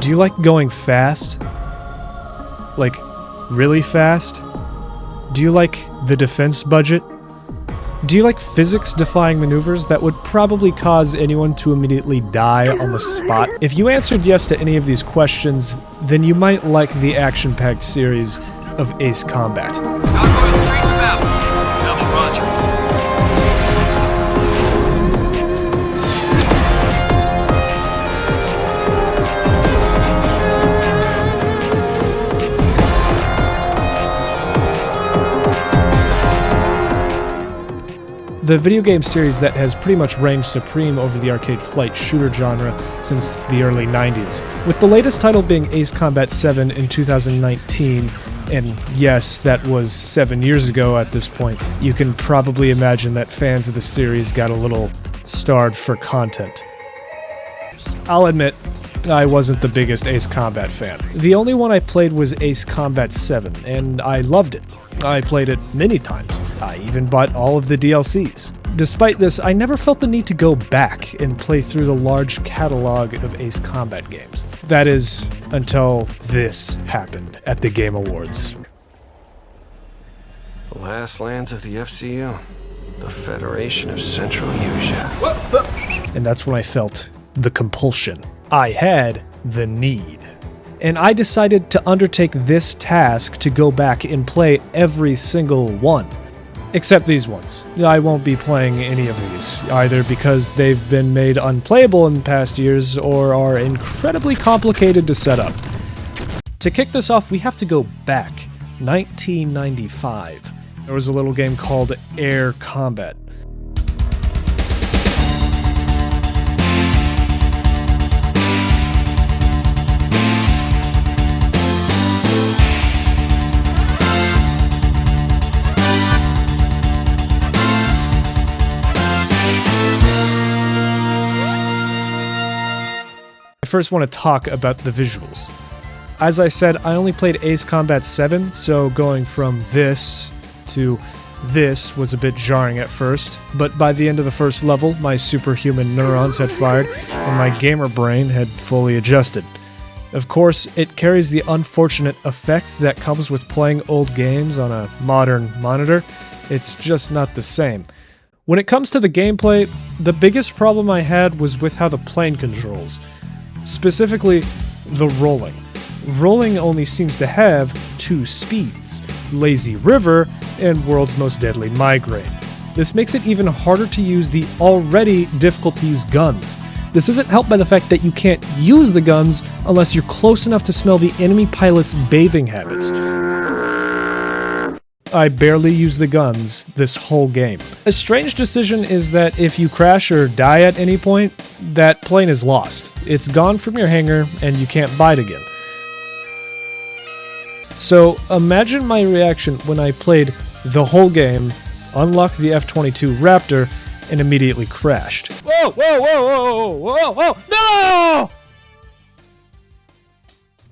Do you like going fast? Like, really fast? Do you like the defense budget? Do you like physics-defying maneuvers that would probably cause anyone to immediately die on the spot? If you answered yes to any of these questions, then you might like the action-packed series of Ace Combat. Outgoing 3 to map. Double roger. The video game series that has pretty much reigned supreme over the arcade flight shooter genre since the early 90s, with the latest title being Ace Combat 7 in 2019, and yes, that was 7 years ago at this point. You can probably imagine that fans of the series got a little starved for content. I'll admit, I wasn't the biggest Ace Combat fan. The only one I played was Ace Combat 7, and I loved it. I played it many times. I even bought all of the DLCs. Despite this, I never felt the need to go back and play through the large catalog of Ace Combat games. That is, until this happened at the Game Awards. The last lands of the FCU, the Federation of Central Asia. And that's when I felt the compulsion. I had the need. And I decided to undertake this task to go back and play every single one. Except these ones. I won't be playing any of these, either because they've been made unplayable in past years or are incredibly complicated to set up. To kick this off, we have to go back, 1995. There was a little game called Air Combat. I first want to talk about the visuals. As I said, I only played Ace Combat 7, so going from this to this was a bit jarring at first, but by the end of the first level, my superhuman neurons had fired, and my gamer brain had fully adjusted. Of course, it carries the unfortunate effect that comes with playing old games on a modern monitor. It's just not the same. When it comes to the gameplay, the biggest problem I had was with how the plane controls. Specifically, the rolling. Rolling only seems to have 2 speeds, Lazy River and World's Most Deadly Migraine. This makes it even harder to use the already difficult to use guns. This isn't helped by the fact that you can't use the guns unless you're close enough to smell the enemy pilot's bathing habits. I barely use the guns this whole game. A strange decision is that if you crash or die at any point, that plane is lost. It's gone from your hangar and you can't buy it again. So imagine my reaction when I played the whole game, unlocked the F-22 Raptor, and immediately crashed. Whoa, whoa, whoa, whoa, whoa, whoa, no!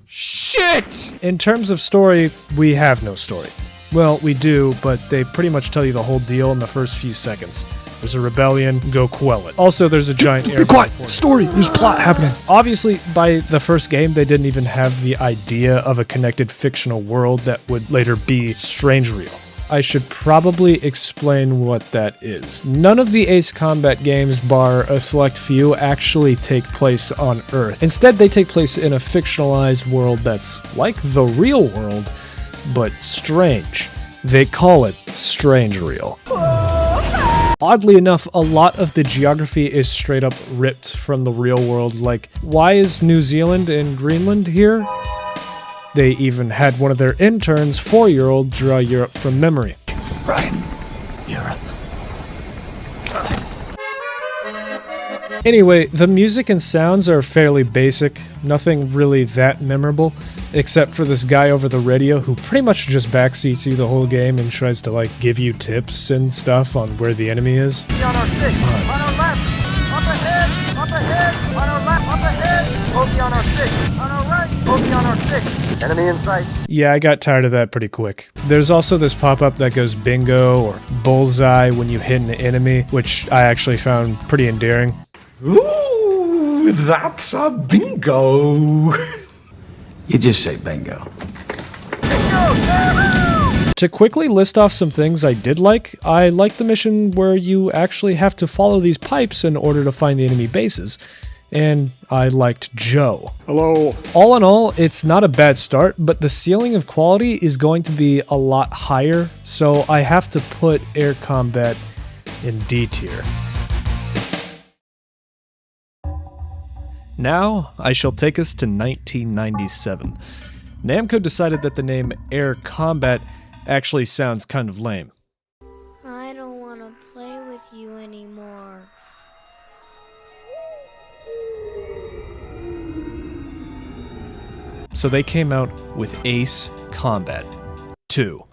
Shit! In terms of story, we have no story. Well, we do, but they pretty much tell you the whole deal in the first few seconds. There's a rebellion, go quell it. Also, there's a giant air. Be quiet! Story! There's plot happening. Obviously, by the first game, they didn't even have the idea of a connected fictional world that would later be Strange Real. I should probably explain what that is. None of the Ace Combat games, bar a select few, actually take place on Earth. Instead, they take place in a fictionalized world that's like the real world, but strange. They call it Strange Real. Oddly enough, a lot of the geography is straight up ripped from the real world, like, why is New Zealand and Greenland here? They even had one of their interns, 4-year-old, draw Europe from memory. Right. Europe. Anyway, the music and sounds are fairly basic, nothing really that memorable, except for this guy over the radio who pretty much just backseats you the whole game and tries to like give you tips and stuff on where the enemy is. On our 6, on our left, up ahead, on our left, up ahead, bogey on our 6, on our right, bogey on our 6, enemy in sight. Yeah, I got tired of that pretty quick. There's also this pop-up that goes bingo or bullseye when you hit an enemy, which I actually found pretty endearing. Ooh, that's a bingo. You just say bingo. To quickly list off some things I did like, I liked the mission where you actually have to follow these pipes in order to find the enemy bases. And I liked Joe. Hello. All in all, it's not a bad start, but the ceiling of quality is going to be a lot higher, so I have to put air combat in D tier. Now, I shall take us to 1997. Namco decided that the name Air Combat actually sounds kind of lame. I don't want to play with you anymore. So they came out with Ace Combat 2.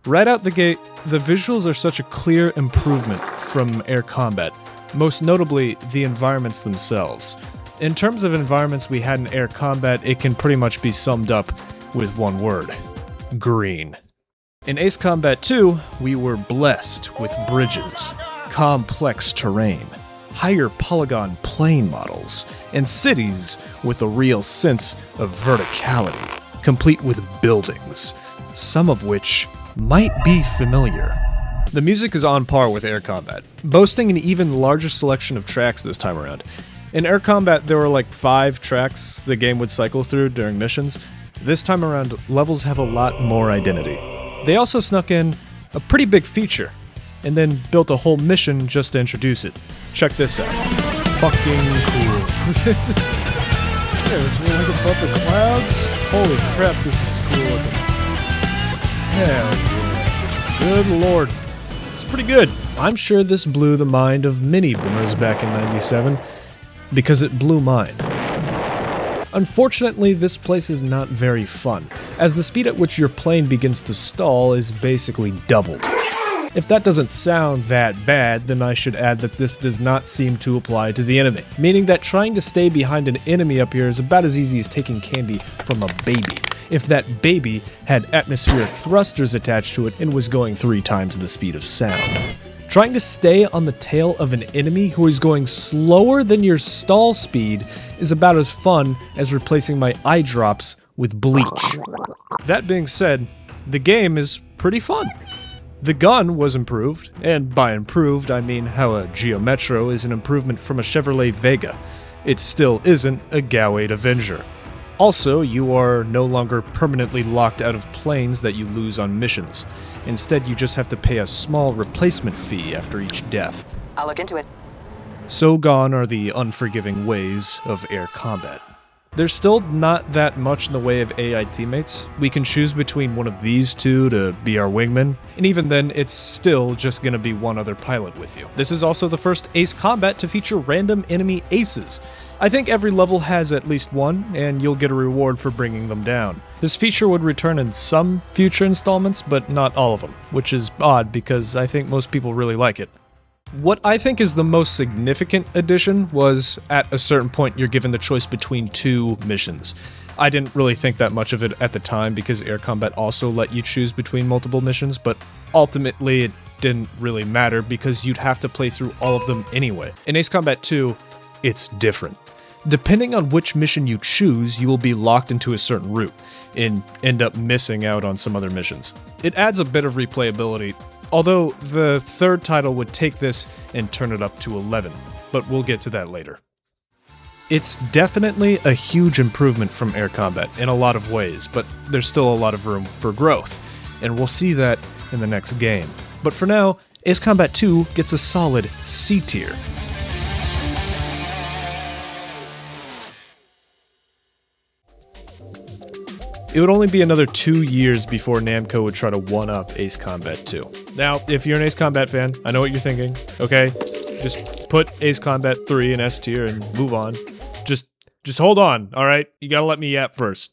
Right out the gate, the visuals are such a clear improvement from Air Combat, most notably the environments themselves. In terms of environments we had in Air Combat, it can pretty much be summed up with one word: green. In Ace Combat 2, we were blessed with bridges, complex terrain, higher polygon plane models, and cities with a real sense of verticality, complete with buildings, some of which might be familiar. The music is on par with Air Combat, boasting an even larger selection of tracks this time around. In Air Combat, there were like 5 tracks the game would cycle through during missions. This time around, levels have a lot more identity. They also snuck in a pretty big feature, and then built a whole mission just to introduce it. Check this out. Fucking cool. Yeah, this one like above the clouds? Holy crap, this is cool looking. Hell yeah. Good lord. It's pretty good. I'm sure this blew the mind of many boomers back in '97, because it blew mine. Unfortunately, this place is not very fun, as the speed at which your plane begins to stall is basically doubled. If that doesn't sound that bad, then I should add that this does not seem to apply to the enemy, meaning that trying to stay behind an enemy up here is about as easy as taking candy from a baby, if that baby had atmospheric thrusters attached to it and was going 3 times the speed of sound. Trying to stay on the tail of an enemy who is going slower than your stall speed is about as fun as replacing my eye drops with bleach. That being said, the game is pretty fun. The gun was improved, and by improved I mean how a Geo Metro is an improvement from a Chevrolet Vega. It still isn't a GAU 8 Avenger. Also, you are no longer permanently locked out of planes that you lose on missions. Instead, you just have to pay a small replacement fee after each death. I'll look into it. So gone are the unforgiving ways of air combat. There's still not that much in the way of AI teammates. We can choose between one of these two to be our wingman, and even then, it's still just gonna be one other pilot with you. This is also the first Ace Combat to feature random enemy aces. I think every level has at least one, and you'll get a reward for bringing them down. This feature would return in some future installments, but not all of them, which is odd because I think most people really like it. What I think is the most significant addition was, at a certain point, you're given the choice between 2 missions. I didn't really think that much of it at the time because Air Combat also let you choose between multiple missions, but ultimately it didn't really matter because you'd have to play through all of them anyway. In Ace Combat 2, it's different. Depending on which mission you choose, you will be locked into a certain route and end up missing out on some other missions. It adds a bit of replayability, although the third title would take this and turn it up to 11, but we'll get to that later. It's definitely a huge improvement from Air Combat in a lot of ways, but there's still a lot of room for growth, and we'll see that in the next game. But for now, Ace Combat 2 gets a solid C tier. It would only be another 2 years before Namco would try to one-up Ace Combat 2. Now, if you're an Ace Combat fan, I know what you're thinking, okay? Just put Ace Combat 3 in S tier and move on. Just hold on, alright? You gotta let me yap first.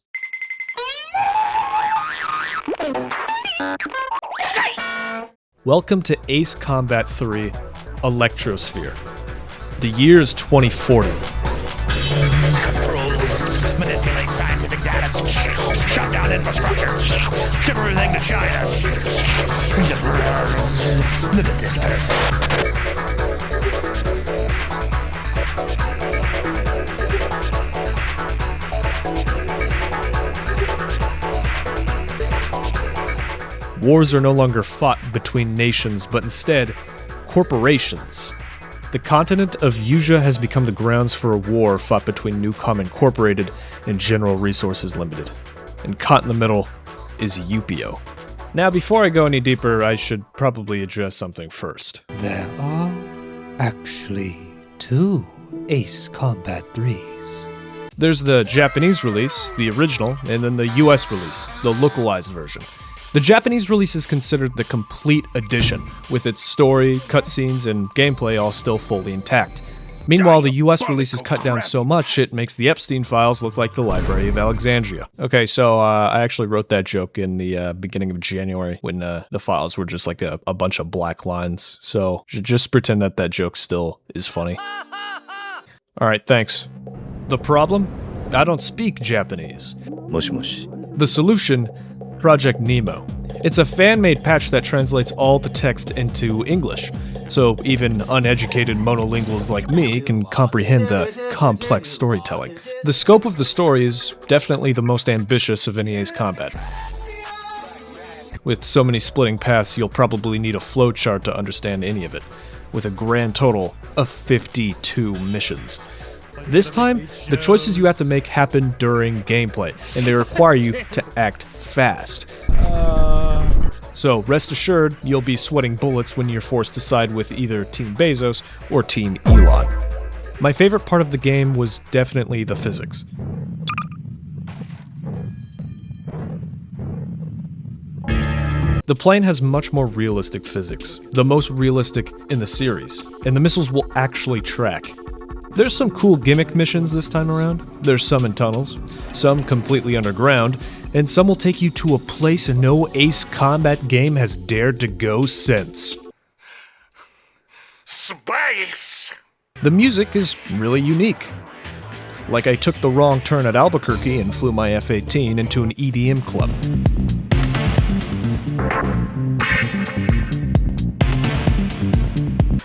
Welcome to Ace Combat 3, Electrosphere. The year is 2040. Manipulate scientific data, shut down infrastructure, ship everything to China. Just live at this person. Wars are no longer fought between nations, but instead, corporations. The continent of Usia has become the grounds for a war fought between Newcom Incorporated and General Resources Limited. And caught in the middle is Upio. Now, before I go any deeper, I should probably address something first. There are actually 2 Ace Combat 3s. There's the Japanese release, the original, and then the US release, the localized version. The Japanese release is considered the complete edition, with its story, cutscenes, and gameplay all still fully intact. Meanwhile, the US release is cut down so much it makes the Epstein files look like the Library of Alexandria. Okay, so I actually wrote that joke in the beginning of January when the files were just like a bunch of black lines. So just pretend that that joke still is funny. Alright, thanks. The problem? I don't speak Japanese. Moshi moshi. The solution? Project Nemo. It's a fan-made patch that translates all the text into English, so even uneducated monolinguals like me can comprehend the complex storytelling. The scope of the story is definitely the most ambitious of any Ace Combat. With so many splitting paths, you'll probably need a flowchart to understand any of it, with a grand total of 52 missions. This time, the choices you have to make happen during gameplay, and they require you to act fast. So rest assured, you'll be sweating bullets when you're forced to side with either Team Bezos or Team Elon. My favorite part of the game was definitely the physics. The plane has much more realistic physics, the most realistic in the series, and the missiles will actually track. There's some cool gimmick missions this time around. There's some in tunnels, some completely underground, and some will take you to a place no Ace Combat game has dared to go since. Space! The music is really unique. Like I took the wrong turn at Albuquerque and flew my F-18 into an EDM club.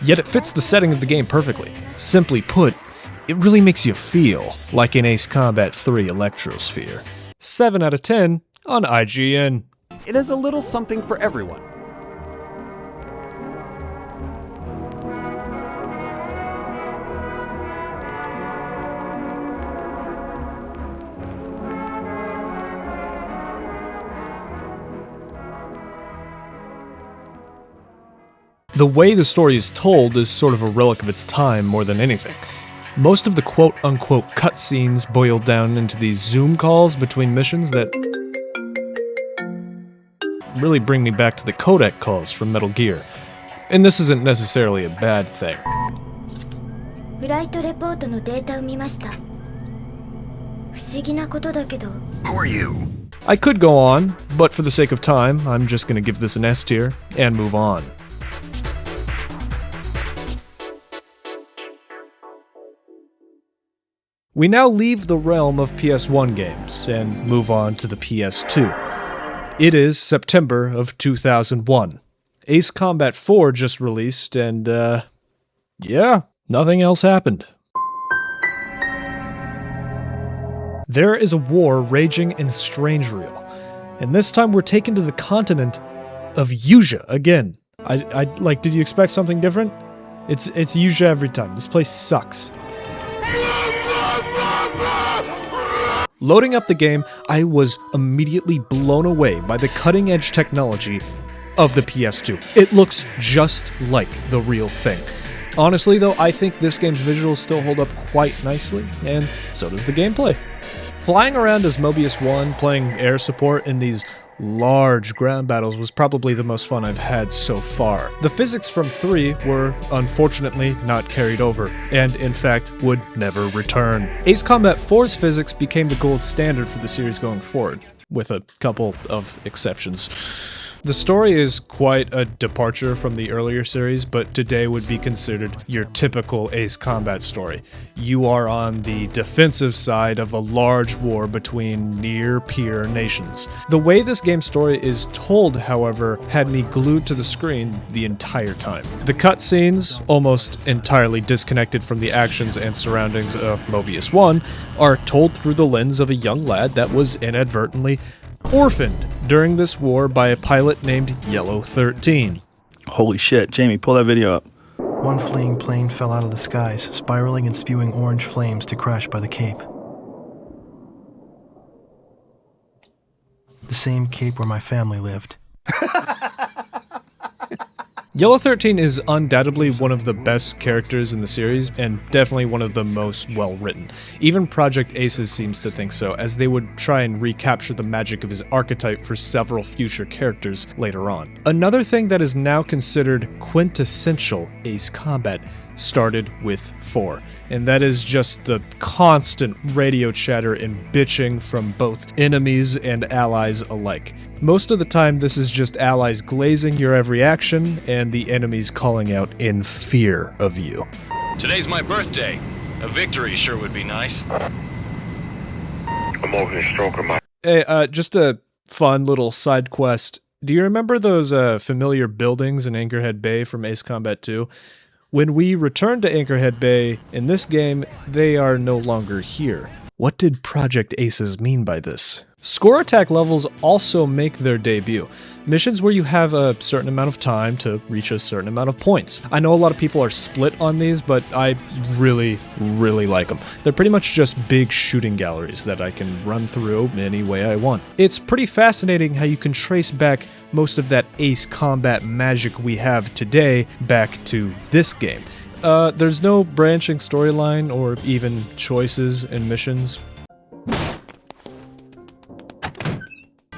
Yet it fits the setting of the game perfectly. Simply put, it really makes you feel like in Ace Combat 3 Electrosphere. 7 out of 10 on IGN. It has a little something for everyone. The way the story is told is sort of a relic of its time more than anything. Most of the quote-unquote cutscenes boil down into these Zoom calls between missions that really bring me back to the codec calls from Metal Gear. And this isn't necessarily a bad thing. フライトレポートのデータを見ました。不思議なことだけど。 Who are you? I could go on, but for the sake of time, I'm just gonna give this an S tier and move on. We now leave the realm of PS1 games and move on to the PS2. It is September of 2001. Ace Combat 4 just released, and yeah, nothing else happened. There is a war raging in Strangereal, and this time we're taken to the continent of Usia again. Did you expect something different? It's Usia every time. This place sucks. Loading up the game, I was immediately blown away by the cutting-edge technology of the PS2. It looks just like the real thing. Honestly though, I think this game's visuals still hold up quite nicely, and so does the gameplay. Flying around as Mobius 1, playing air support in these large ground battles was probably the most fun I've had so far. The physics from 3 were unfortunately not carried over, and in fact would never return. Ace Combat 4's physics became the gold standard for the series going forward, with a couple of exceptions. The story is quite a departure from the earlier series, but today would be considered your typical Ace Combat story. You are on the defensive side of a large war between near-peer nations. The way this game's story is told, however, had me glued to the screen the entire time. The cutscenes, almost entirely disconnected from the actions and surroundings of Mobius 1, are told through the lens of a young lad that was inadvertently orphaned during this war by a pilot named Yellow 13. Holy shit, Jamie, pull that video up. One fleeing plane fell out of the skies, spiraling and spewing orange flames to crash by the Cape. The same Cape where my family lived. Yellow 13 is undoubtedly one of the best characters in the series, and definitely one of the most well-written. Even Project Aces seems to think so, as they would try and recapture the magic of his archetype for several future characters later on. Another thing that is now considered quintessential Ace Combat started with 4, and that is just the constant radio chatter and bitching from both enemies and allies alike. Most of the time this is just allies glazing your every action and the enemies calling out in fear of you. Today's my birthday. A victory sure would be nice. I'm over here stroking my... Hey, just a fun little side quest. Do you remember those familiar buildings in Anchorhead Bay from Ace Combat 2? When we return to Anchorhead Bay in this game, they are no longer here. What did Project Aces mean by this? Score attack levels also make their debut. Missions where you have a certain amount of time to reach a certain amount of points. I know a lot of people are split on these, but I really like them. They're pretty much just big shooting galleries that I can run through any way I want. It's pretty fascinating how you can trace back most of that Ace Combat magic we have today back to this game. There's no branching storyline or even choices in missions.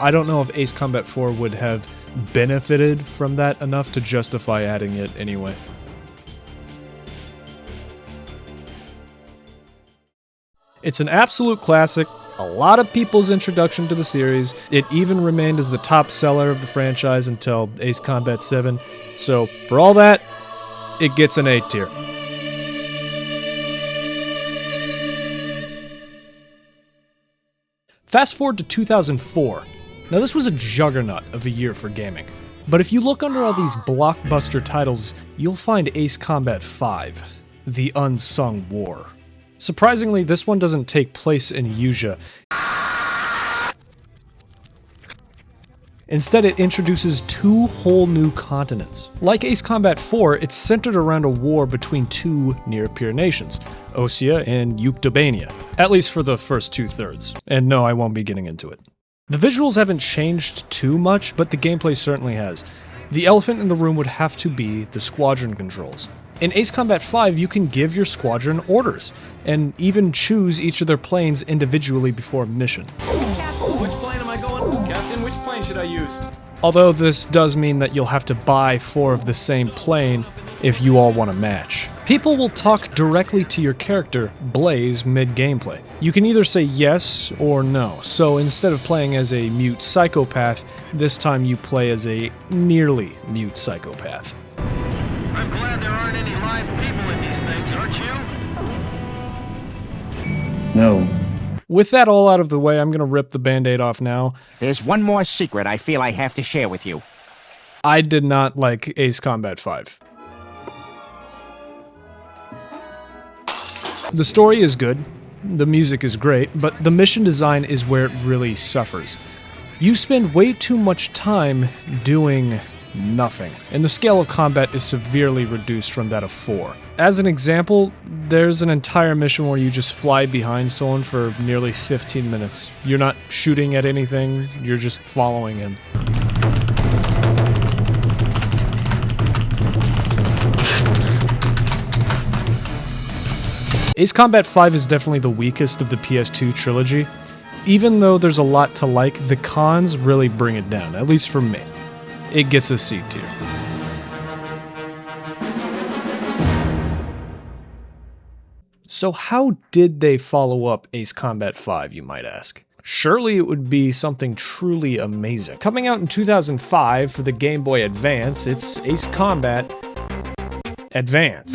I don't know if Ace Combat 4 would have benefited from that enough to justify adding it anyway. It's an absolute classic, a lot of people's introduction to the series. It even remained as the top seller of the franchise until Ace Combat 7, so for all that, it gets an A tier. Fast forward to 2004. Now this was a juggernaut of a year for gaming, but if you look under all these blockbuster titles, you'll find Ace Combat 5, The Unsung War. Surprisingly, this one doesn't take place in Usea. Instead, it introduces 2 whole new continents. Like Ace Combat 4, it's centered around a war between 2 near-peer nations, Osea and Yuktobania, at least for the first 2/3. And no, I won't be getting into it. The visuals haven't changed too much, but the gameplay certainly has. The elephant in the room would have to be the squadron controls. In Ace Combat 5, you can give your squadron orders, and even choose each of their planes individually before a mission. Which plane am I going? Captain, which plane should I use? Although this does mean that you'll have to buy 4 of the same plane if you all want to match. People will talk directly to your character, Blaze, mid-gameplay. You can either say yes or no, so instead of playing as a mute psychopath, this time you play as a nearly mute psychopath. I'm glad there aren't any live people in these things, aren't you? No. With that all out of the way, I'm gonna rip the band-aid off now. There's one more secret I feel I have to share with you. I did not like Ace Combat 5. The story is good, the music is great, but the mission design is where it really suffers. You spend way too much time doing nothing, and the scale of combat is severely reduced from that of 4. As an example, there's an entire mission where you just fly behind someone for nearly 15 minutes. You're not shooting at anything, you're just following him. Ace Combat 5 is definitely the weakest of the PS2 trilogy. Even though there's a lot to like, the cons really bring it down, at least for me. It gets a C tier. So how did they follow up Ace Combat 5, you might ask? Surely it would be something truly amazing. Coming out in 2005 for the Game Boy Advance, it's Ace Combat Advance.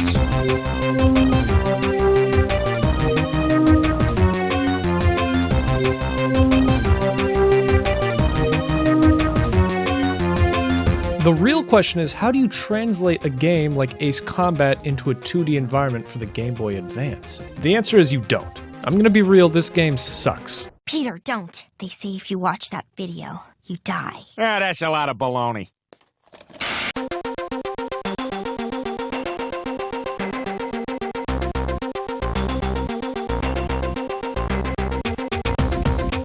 The real question is, how do you translate a game like Ace Combat into a 2D environment for the Game Boy Advance? The answer is you don't. I'm gonna be real, this game sucks. Peter, don't. They say if you watch that video, you die. Ah, that's a lot of baloney.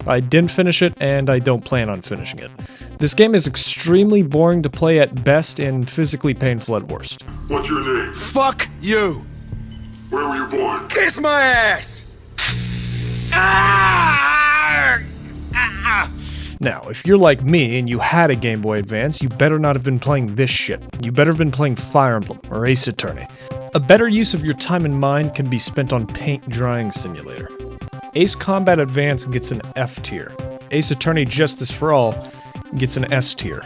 I didn't finish it, and I don't plan on finishing it. This game is extremely boring to play at best and physically painful at worst. What's your name? Fuck you! Where were you born? Kiss my ass! Now, if you're like me and you had a Game Boy Advance, you better not have been playing this shit. You better have been playing Fire Emblem or Ace Attorney. A better use of your time and mind can be spent on Paint Drying Simulator. Ace Combat Advance gets an F tier. Ace Attorney Justice for All gets an S tier.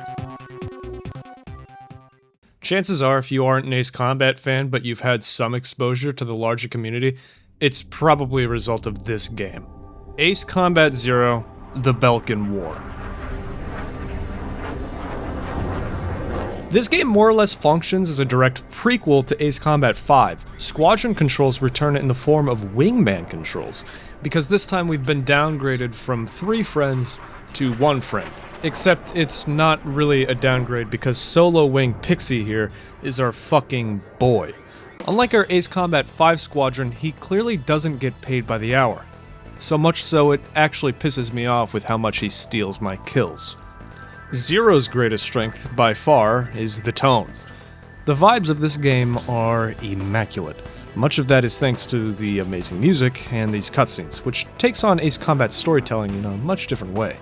Chances are, if you aren't an Ace Combat fan but you've had some exposure to the larger community, it's probably a result of this game. Ace Combat Zero: The Belkan War. This game more or less functions as a direct prequel to Ace Combat 5. Squadron controls return in the form of wingman controls, because this time we've been downgraded from 3 friends to 1 friend. Except it's not really a downgrade because Solo Wing Pixie here is our fucking boy. Unlike our Ace Combat 5 squadron, he clearly doesn't get paid by the hour. So much so it actually pisses me off with how much he steals my kills. Zero's greatest strength, by far, is the tone. The vibes of this game are immaculate. Much of that is thanks to the amazing music and these cutscenes, which takes on Ace Combat storytelling in a much different way.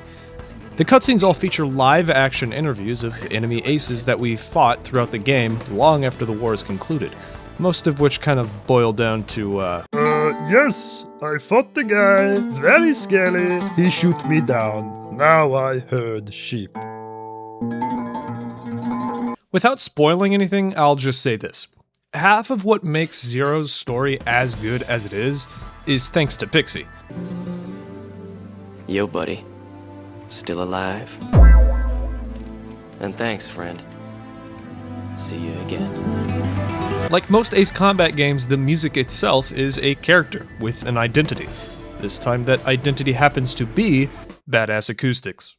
The cutscenes all feature live-action interviews of enemy aces that we fought throughout the game long after the war is concluded, most of which kind of boil down to, yes, I fought the guy, very scary, he shoot me down, now I herd sheep. Without spoiling anything, I'll just say this. Half of what makes Zero's story as good as it is thanks to Pixie. Yo, buddy. Still alive? And thanks, friend. See you again. Like most Ace Combat games, the music itself is a character with an identity. This time that identity happens to be badass acoustics.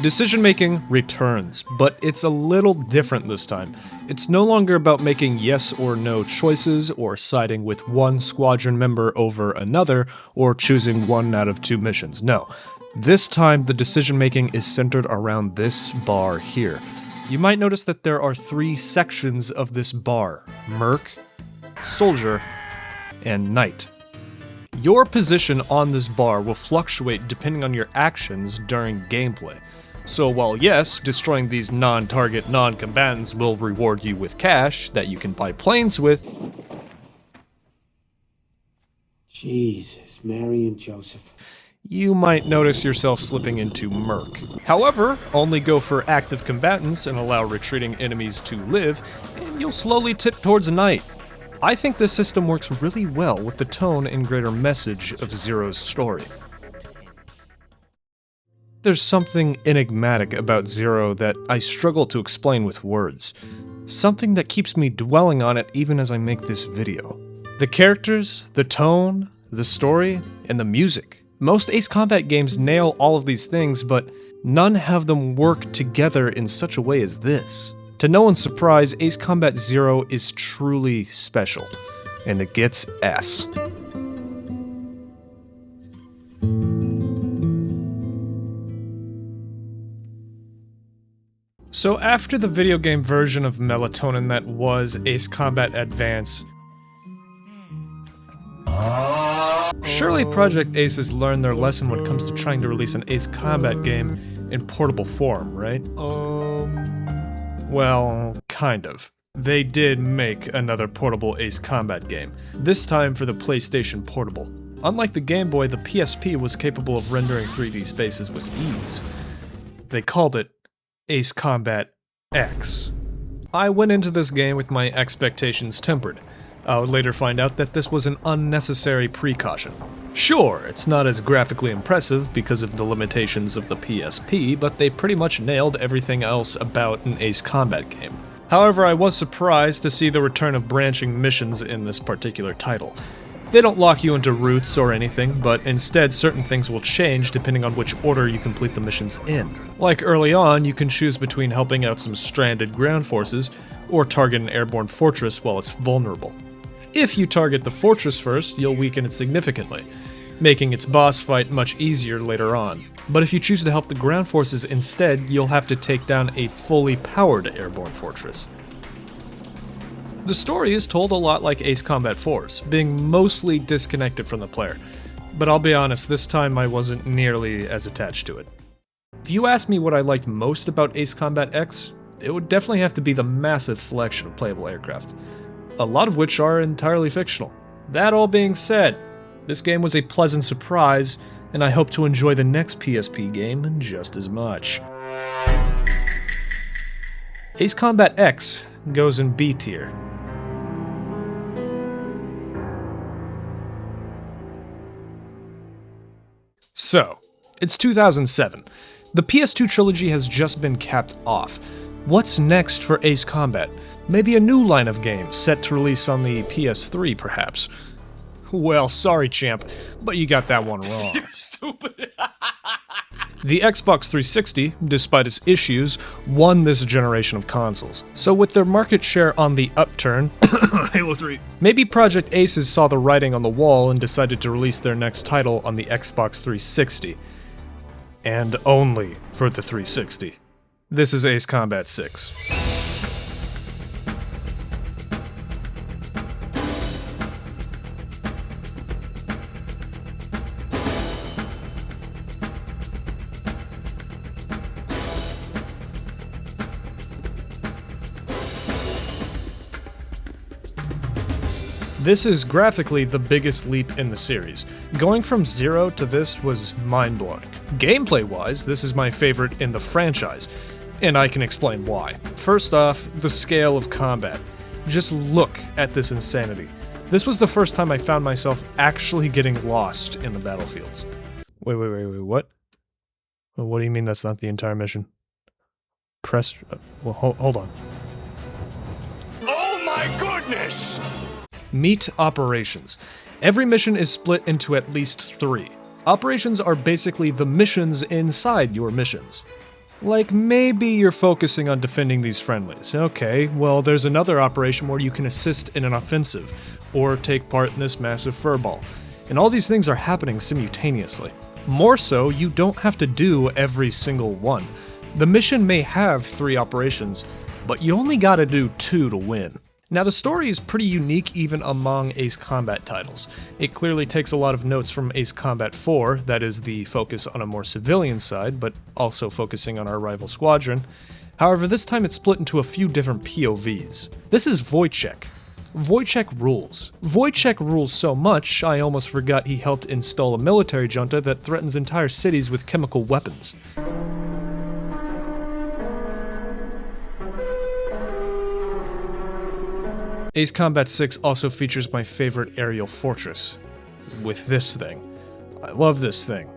Decision-making returns, but it's a little different this time. It's no longer about making yes or no choices, or siding with one squadron member over another, or choosing one out of 2 missions. No. This time, the decision-making is centered around this bar here. You might notice that there are 3 sections of this bar: Merc, Soldier, and Knight. Your position on this bar will fluctuate depending on your actions during gameplay. So while yes, destroying these non-target non-combatants will reward you with cash that you can buy planes with, Jesus, Mary and Joseph. You might notice yourself slipping into Merc. However, only go for active combatants and allow retreating enemies to live, and you'll slowly tip towards Knight. I think this system works really well with the tone and greater message of Zero's story. There's something enigmatic about Zero that I struggle to explain with words. Something that keeps me dwelling on it even as I make this video. The characters, the tone, the story, and the music. Most Ace Combat games nail all of these things, but none have them work together in such a way as this. To no one's surprise, Ace Combat Zero is truly special, and it gets S. So after the video game version of Melatonin that was Ace Combat Advance, surely Project Ace has learned their lesson when it comes to trying to release an Ace Combat game in portable form, right? Well, kind of. They did make another portable Ace Combat game, this time for the PlayStation Portable. Unlike the Game Boy, the PSP was capable of rendering 3D spaces with ease. They called it Ace Combat X. I went into this game with my expectations tempered. I would later find out that this was an unnecessary precaution. Sure, it's not as graphically impressive because of the limitations of the PSP, but they pretty much nailed everything else about an Ace Combat game. However, I was surprised to see the return of branching missions in this particular title. They don't lock you into routes or anything, but instead certain things will change depending on which order you complete the missions in. Like early on, you can choose between helping out some stranded ground forces, or target an airborne fortress while it's vulnerable. If you target the fortress first, you'll weaken it significantly, making its boss fight much easier later on. But if you choose to help the ground forces instead, you'll have to take down a fully powered airborne fortress. The story is told a lot like Ace Combat 4's, being mostly disconnected from the player, but I'll be honest, this time I wasn't nearly as attached to it. If you ask me what I liked most about Ace Combat X, it would definitely have to be the massive selection of playable aircraft, a lot of which are entirely fictional. That all being said, this game was a pleasant surprise, and I hope to enjoy the next PSP game just as much. Ace Combat X goes in B tier. So, it's 2007. The PS2 trilogy has just been capped off. What's next for Ace Combat? Maybe a new line of games set to release on the PS3, perhaps? Well, sorry, champ, but you got that one wrong. You're stupid. The Xbox 360, despite its issues, won this generation of consoles. So with their market share on the upturn, Halo 3, maybe Project Aces saw the writing on the wall and decided to release their next title on the Xbox 360. And only for the 360. This is Ace Combat 6. This is graphically the biggest leap in the series. Going from 0 to this was mind-blowing. Gameplay-wise, this is my favorite in the franchise, and I can explain why. First off, the scale of combat. Just look at this insanity. This was the first time I found myself actually getting lost in the battlefields. Wait, what? What do you mean that's not the entire mission? Press... well, hold on. Oh my goodness! Meet operations. Every mission is split into at least 3. Operations are basically the missions inside your missions. Like maybe you're focusing on defending these friendlies. Okay, well there's another operation where you can assist in an offensive, or take part in this massive furball. And all these things are happening simultaneously. More so, you don't have to do every single one. The mission may have 3 operations, but you only gotta do 2 to win. Now the story is pretty unique even among Ace Combat titles. It clearly takes a lot of notes from Ace Combat 4, that is the focus on a more civilian side, but also focusing on our rival squadron. However, this time it's split into a few different POVs. This is Wojciech. Wojciech rules. Wojciech rules so much, I almost forgot he helped install a military junta that threatens entire cities with chemical weapons. Ace Combat 6 also features my favorite aerial fortress, with this thing. I love this thing.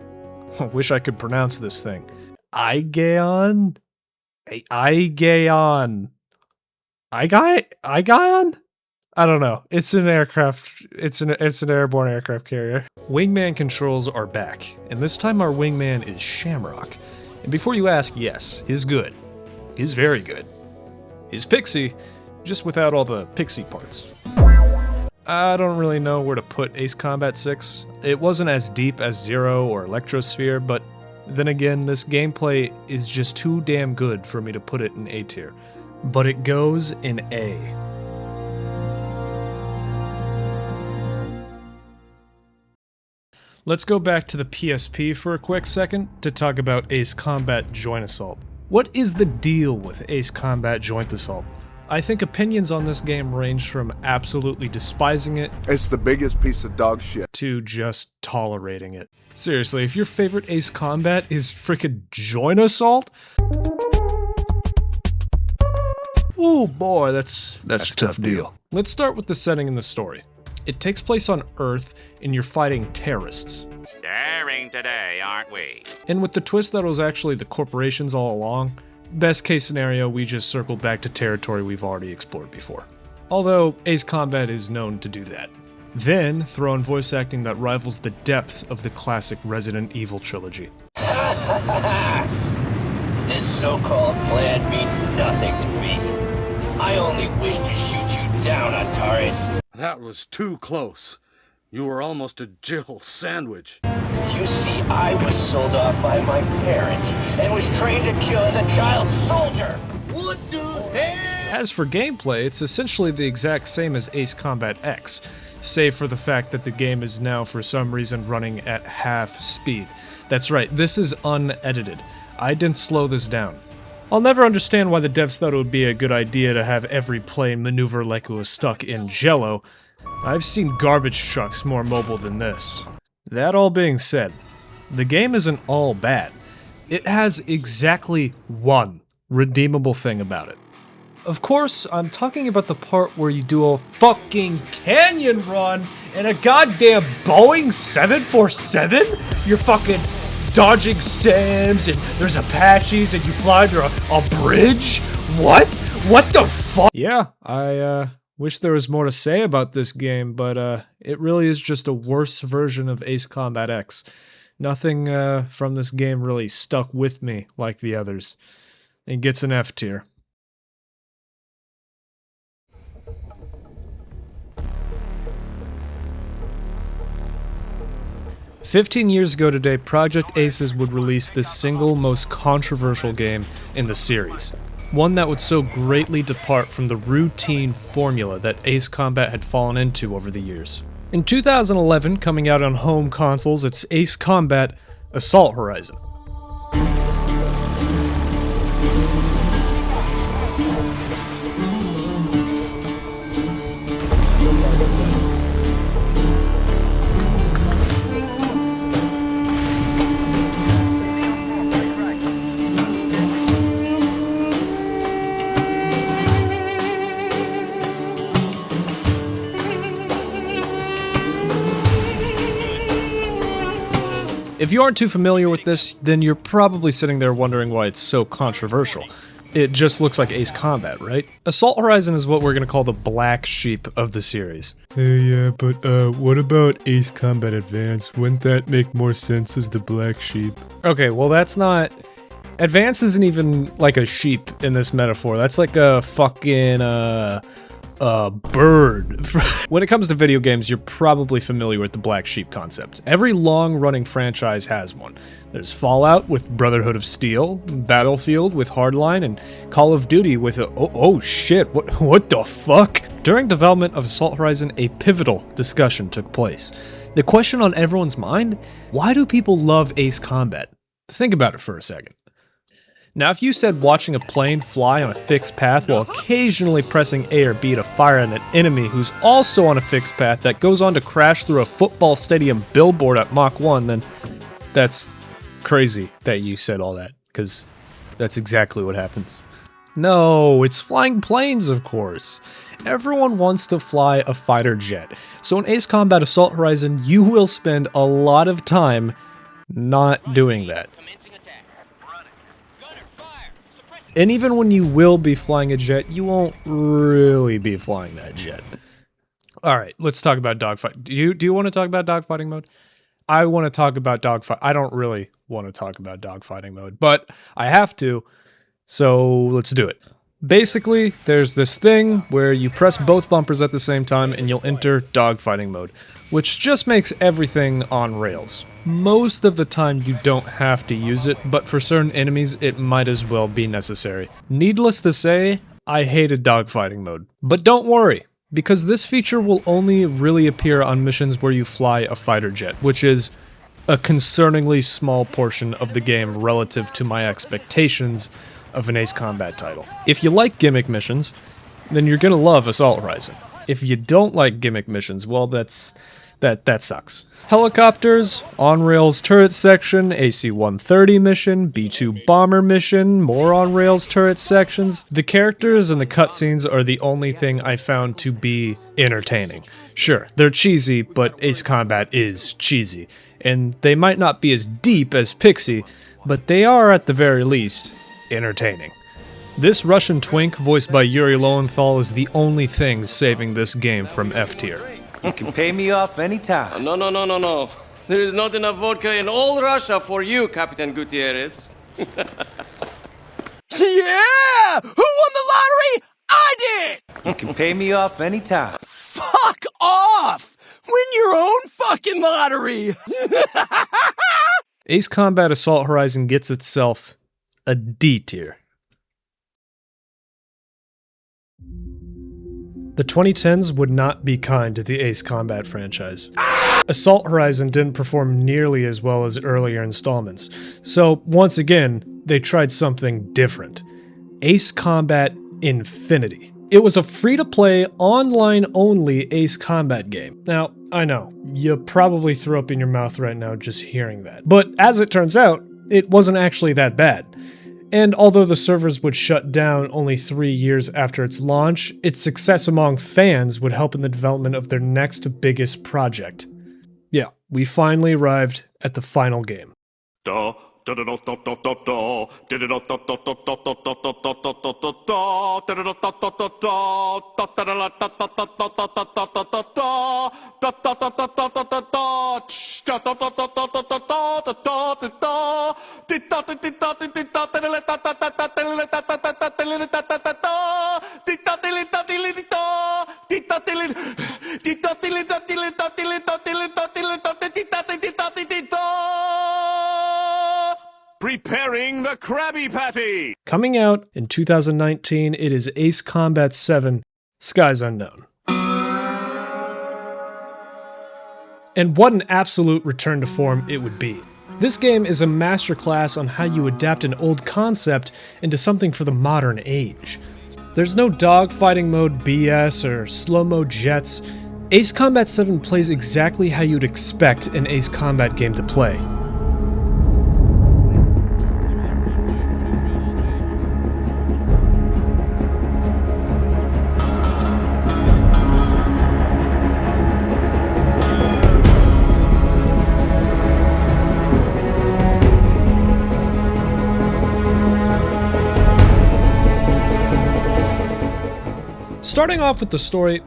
I wish I could pronounce this thing. Aigeon? Aigeon? Aigeon? I don't know. It's an aircraft. It's an airborne aircraft carrier. Wingman controls are back, and this time our wingman is Shamrock. And before you ask, yes, he's good. He's very good. He's Pixie, just without all the pixie parts. I don't really know where to put Ace Combat 6. It wasn't as deep as Zero or Electrosphere, but Then again, this gameplay is just too damn good for me to put it in A tier. But it goes in A. Let's go back to the PSP for a quick second to talk about Ace Combat Joint Assault. What is the deal with Ace Combat Joint Assault? I think opinions on this game range from absolutely despising it, it's the biggest piece of dog shit, to just tolerating it. Seriously, if your favorite Ace Combat is frickin' Joint Assault? Oh boy, that's a tough deal. Let's start with the setting and the story. It takes place on Earth, and you're fighting terrorists. Daring today, aren't we? And with the twist that it was actually the corporations all along, best case scenario, we just circled back to territory we've already explored before. Although, Ace Combat is known to do that. Then, throw in voice acting that rivals the depth of the classic Resident Evil trilogy. This so-called plan means nothing to me. I only wish to shoot you down, Antares. That was too close. You were almost a Jill sandwich. You see, I was sold off by my parents and was trained to kill as a child soldier. What the hell? As for gameplay, it's essentially the exact same as Ace Combat X, save for the fact that the game is now for some reason running at half speed. That's right, this is unedited. I didn't slow this down. I'll never understand why the devs thought it would be a good idea to have every plane maneuver like it was stuck in Jell-O. I've seen garbage trucks more mobile than this. That all being said, the game isn't all bad. It has exactly one redeemable thing about it. Of course, I'm talking about the part where you do a fucking canyon run in a goddamn Boeing 747? You're fucking dodging Sims, and there's Apaches, and you fly under a bridge? What? What the fuck? Yeah, I wish there was more to say about this game, but it really is just a worse version of Ace Combat X. Nothing from this game really stuck with me like the others. It gets an F tier. "15 years ago today, Project Aces would release the single most controversial game in the series. One that would so greatly depart from the routine formula that Ace Combat had fallen into over the years. In 2011, coming out on home consoles, it's Ace Combat Assault Horizon. If you aren't too familiar with this, then you're probably sitting there wondering why it's so controversial. It just looks like Ace Combat, right? Assault Horizon is what we're gonna call the black sheep of the series. Hey, yeah, but what about Ace Combat Advance? Wouldn't that make more sense as the black sheep? Okay, well that's not... Advance isn't even like a sheep in this metaphor. That's like a fucking, bird. When it comes to video games, you're probably familiar with the black sheep concept. Every long-running franchise has one. There's Fallout with Brotherhood of Steel, Battlefield with Hardline, and Call of Duty with oh shit, what the fuck? During development of Assault Horizon, a pivotal discussion took place. The question on everyone's mind, why do people love Ace Combat? Think about it for a second. Now, if you said watching a plane fly on a fixed path while occasionally pressing A or B to fire at an enemy who's also on a fixed path that goes on to crash through a football stadium billboard at Mach 1, then that's crazy that you said all that, because that's exactly what happens. No, it's flying planes, of course. Everyone wants to fly a fighter jet. So in Ace Combat Assault Horizon, you will spend a lot of time not doing that. And even when you will be flying a jet, you won't really be flying that jet. Alright, let's talk about dogfight. Do you want to talk about dogfighting mode? I want to talk about dogfight. I don't really want to talk about dogfighting mode, but I have to, so let's do it. Basically, there's this thing where you press both bumpers at the same time and you'll enter dogfighting mode, which just makes everything on rails. Most of the time you don't have to use it, but for certain enemies it might as well be necessary. Needless to say, I hated dogfighting mode. But don't worry, because this feature will only really appear on missions where you fly a fighter jet, which is a concerningly small portion of the game relative to my expectations of an Ace Combat title. If you like gimmick missions, then you're gonna love Assault Horizon. If you don't like gimmick missions, well that sucks. Helicopters, on-rails turret section, AC-130 mission, B-2 bomber mission, more on-rails turret sections. The characters and the cutscenes are the only thing I found to be entertaining. Sure, they're cheesy, but Ace Combat is cheesy. And they might not be as deep as Pixie, but they are at the very least entertaining. This Russian twink, voiced by Yuri Lowenthal, is the only thing saving this game from F tier. You can pay me off anytime. No. There is not enough vodka in all Russia for you, Captain Gutierrez. Yeah! Who won the lottery? I did! You can pay me off anytime. Fuck off! Win your own fucking lottery! Ace Combat Assault Horizon gets itself a D tier. The 2010s would not be kind to the Ace Combat franchise. Assault Horizon didn't perform nearly as well as earlier installments, so once again, they tried something different. Ace Combat Infinity. It was a free-to-play, online-only Ace Combat game. Now, I know, you probably threw up in your mouth right now just hearing that. But as it turns out, it wasn't actually that bad. And although the servers would shut down only 3 years after its launch, its success among fans would help in the development of their next biggest project. Yeah, we finally arrived at the final game. Preparing the Krabby Patty! Coming out in 2019, it is Ace Combat 7, Skies Unknown. And what an absolute return to form it would be. This game is a masterclass on how you adapt an old concept into something for the modern age. There's no dogfighting mode BS or slow-mo jets. Ace Combat 7 plays exactly how you'd expect an Ace Combat game to play. Starting off with the story,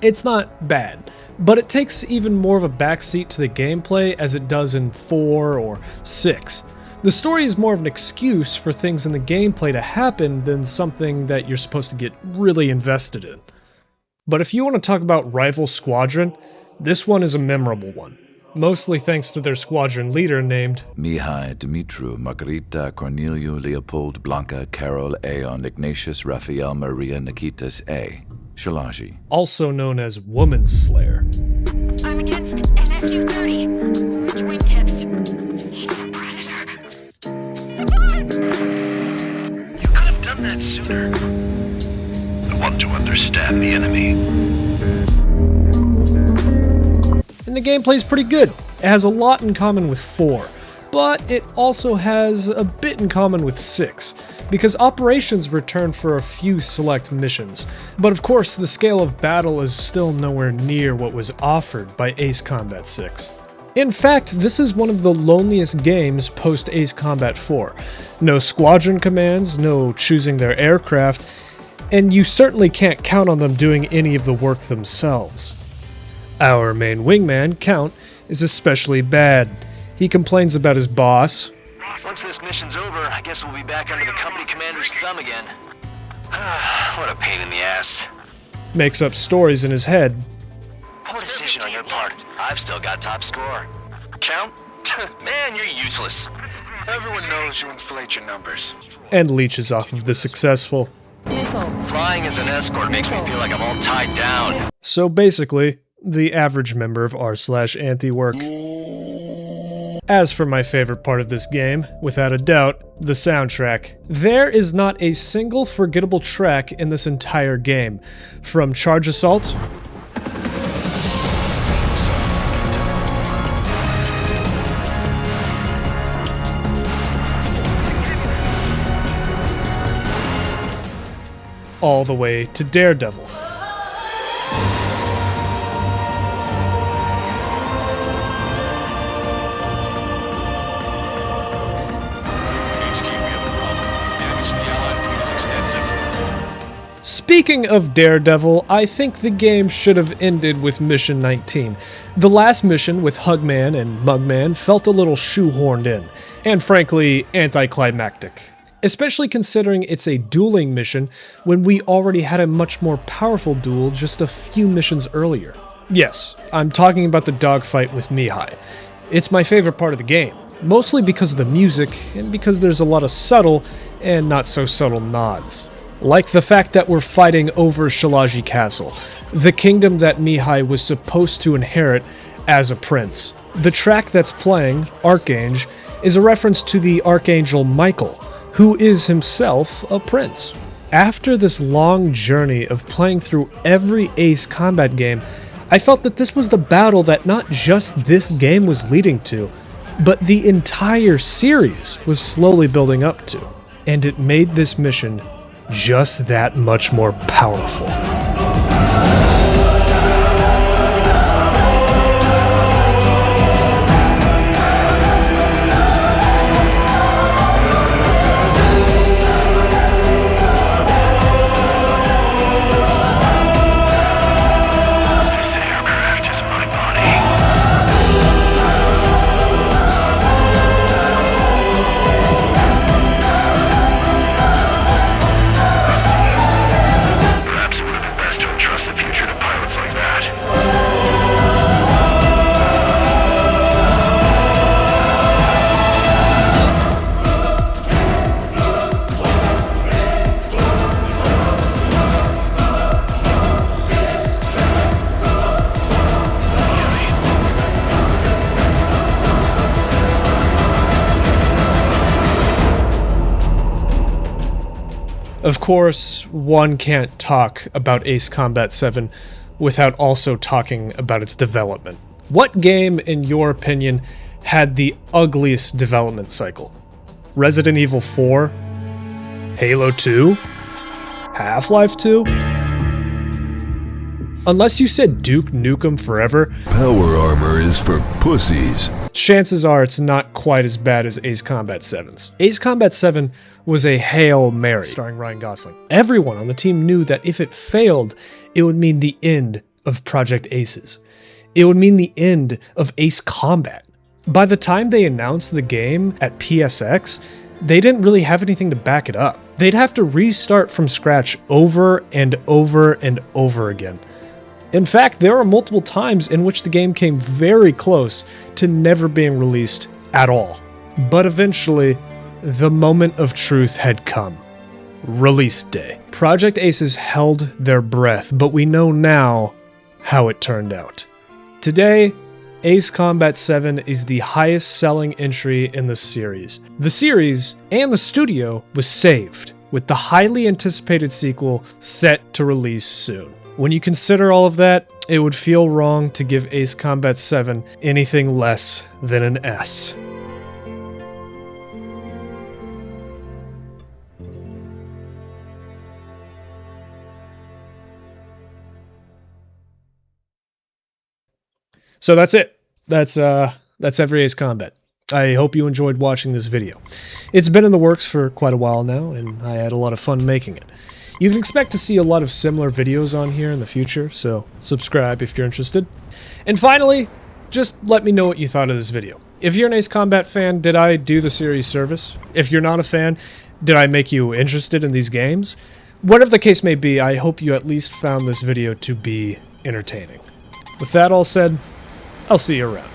it's not bad, but it takes even more of a backseat to the gameplay as it does in 4 or 6. The story is more of an excuse for things in the gameplay to happen than something that you're supposed to get really invested in. But if you want to talk about Rival Squadron, this one is a memorable one. Mostly thanks to their squadron leader named Mihai, Dimitru, Margarita, Corneliu, Leopold, Blanca, Carol, Aeon, Ignatius, Raphael, Maria, Nikitas, A. Shalaji. Also known as Woman Slayer. I'm against NSU-30. Wingtips. He's a predator. You could have done that sooner. I want to understand the enemy. And the gameplay's pretty good. It has a lot in common with 4, but it also has a bit in common with 6, because operations return for a few select missions. But of course, the scale of battle is still nowhere near what was offered by Ace Combat 6. In fact, this is one of the loneliest games post Ace Combat 4. No squadron commands, no choosing their aircraft, and you certainly can't count on them doing any of the work themselves. Our main wingman, Count, is especially bad. He complains about his boss. Once this mission's over, I guess we'll be back under the company commander's thumb again. What a pain in the ass. Makes up stories in his head. Poor decision on your part. I've still got top score. Count? Man, you're useless. Everyone knows you inflate your numbers. And leeches off of the successful. Flying as an escort makes me feel like I'm all tied down. So basically, the average member of r/anti-work. As for my favorite part of this game, without a doubt, the soundtrack. There is not a single forgettable track in this entire game. From Charge Assault, all the way to Daredevil. Speaking of Daredevil, I think the game should have ended with Mission 19. The last mission with Hugman and Mugman felt a little shoehorned in, and frankly, anticlimactic. Especially considering it's a dueling mission when we already had a much more powerful duel just a few missions earlier. Yes, I'm talking about the dogfight with Mihai. It's my favorite part of the game, mostly because of the music and because there's a lot of subtle and not so subtle nods. Like the fact that we're fighting over Shalaji Castle, the kingdom that Mihai was supposed to inherit as a prince. The track that's playing, Archangel, is a reference to the Archangel Michael, who is himself a prince. After this long journey of playing through every Ace Combat game, I felt that this was the battle that not just this game was leading to, but the entire series was slowly building up to. And it made this mission just that much more powerful. Of course, one can't talk about Ace Combat 7 without also talking about its development. What game, in your opinion, had the ugliest development cycle? Resident Evil 4? Halo 2? Half-Life 2? Unless you said Duke Nukem Forever, power armor is for pussies. Chances are it's not quite as bad as Ace Combat 7's. Ace Combat 7 was a Hail Mary, starring Ryan Gosling. Everyone on the team knew that if it failed, it would mean the end of Project Aces. It would mean the end of Ace Combat. By the time they announced the game at PSX, they didn't really have anything to back it up. They'd have to restart from scratch over and over and over again. In fact, there are multiple times in which the game came very close to never being released at all. But eventually, the moment of truth had come. Release day. Project Aces held their breath, but we know now how it turned out. Today, Ace Combat 7 is the highest selling entry in the series. The series and the studio was saved, with the highly anticipated sequel set to release soon. When you consider all of that, it would feel wrong to give Ace Combat 7 anything less than an S. So that's it. That's every Ace Combat. I hope you enjoyed watching this video. It's been in the works for quite a while now, and I had a lot of fun making it. You can expect to see a lot of similar videos on here in the future, so subscribe if you're interested. And finally, just let me know what you thought of this video. If you're an Ace Combat fan, did I do the series service? If you're not a fan, did I make you interested in these games? Whatever the case may be, I hope you at least found this video to be entertaining. With that all said, I'll see you around.